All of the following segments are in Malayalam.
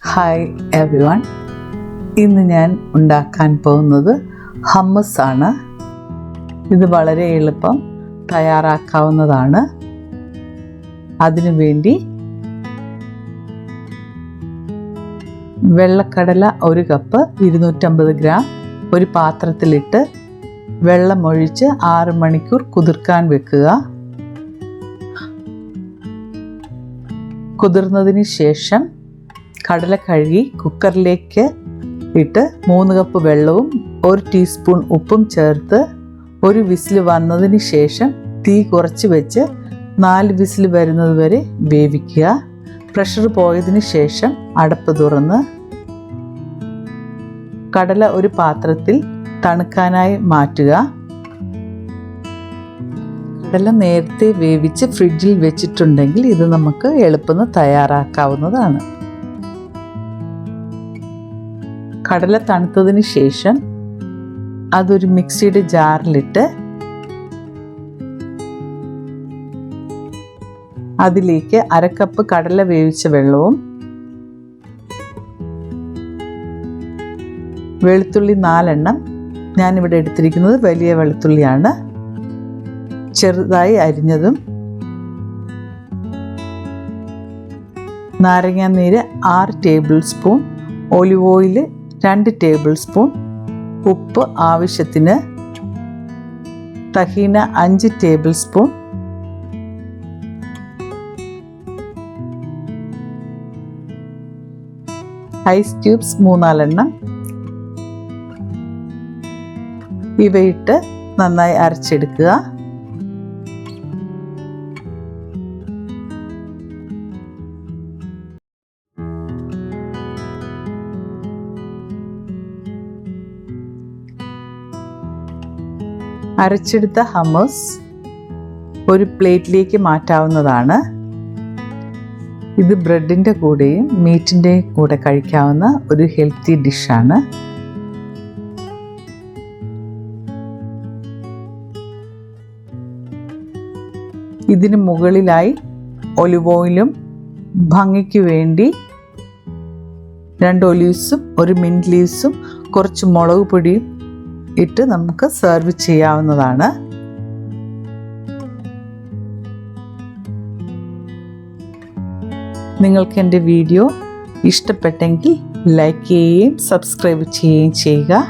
ഹായ് എവ്രിവൺ, ഇന്ന് ഞാൻ ഉണ്ടാക്കാൻ പോകുന്നത് ഹമ്മസ് ആണ്. ഇത് വളരെ എളുപ്പം തയ്യാറാക്കാവുന്നതാണ്. അതിനുവേണ്ടി വെള്ളക്കടല 1 കപ്പ് 250 ഗ്രാം ഒരു പാത്രത്തിലിട്ട് വെള്ളമൊഴിച്ച് 6 മണിക്കൂർ കുതിർക്കാൻ വെക്കുക. കുതിർന്നതിന് ശേഷം കടല കഴുകി കുക്കറിലേക്ക് ഇട്ട് 3 കപ്പ് വെള്ളവും 1 ടീസ്പൂൺ ഉപ്പും ചേർത്ത് 1 വിസിൽ വന്നതിന് ശേഷം തീ കുറച്ച് വെച്ച് 4 വിസിൽ വരുന്നത് വരെ വേവിക്കുക. പ്രഷർ പോയതിന് ശേഷം അടപ്പ് തുറന്ന് കടല ഒരു പാത്രത്തിൽ തണുക്കാനായി മാറ്റുക. കടല നേരത്തെ വേവിച്ച് ഫ്രിഡ്ജിൽ വെച്ചിട്ടുണ്ടെങ്കിൽ ഇത് നമുക്ക് എളുപ്പം തയ്യാറാക്കാവുന്നതാണ്. കടല തണുത്തതിന് ശേഷം അതൊരു മിക്സിയുടെ ജാറിലിട്ട് അതിലേക്ക് 1/2 കപ്പ് കടല വേവിച്ച വെള്ളവും വെളുത്തുള്ളി 4 എണ്ണം, ഞാനിവിടെ എടുത്തിരിക്കുന്നത് വലിയ വെളുത്തുള്ളിയാണ്, ചെറുതായി അരിഞ്ഞതും, നാരങ്ങാനീര് 6 table spoon, olive oil 2 table spoon, ഉപ്പ് ആവശ്യത്തിന്, തഹീന 5 ടേബിൾ സ്പൂൺ, ഐസ് ക്യൂബ്സ് 3-4 എണ്ണം. ഇവയിട്ട് നന്നായി അരച്ചെടുക്കുക. അരച്ചെടുത്ത ഹമ്മസ് ഒരു പ്ലേറ്റിലേക്ക് മാറ്റാവുന്നതാണ്. ഇത് ബ്രെഡിൻ്റെ കൂടെയും മീറ്റിൻ്റെയും കൂടെ കഴിക്കാവുന്ന ഒരു ഹെൽത്തി ഡിഷാണ്. ഇതിന് മുകളിലായി ഒലിവ് ഓയിലും ഭംഗിക്ക് വേണ്ടി 2 ഒലീവ്സും 1 മിൻറ്റ് ലീവ്സും കുറച്ച് മുളക് പൊടിയും ഇട്ട് നമുക്ക് സെർവ് ചെയ്യാവുന്നതാണ്. നിങ്ങൾക്ക് എൻ്റെ വീഡിയോ ഇഷ്ടപ്പെട്ടെങ്കിൽ ലൈക്ക് ചെയ്യുകയും സബ്സ്ക്രൈബ് ചെയ്യുകയും ചെയ്യുക.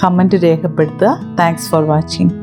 കമൻറ്റ് രേഖപ്പെടുത്തുക. Thanks for watching.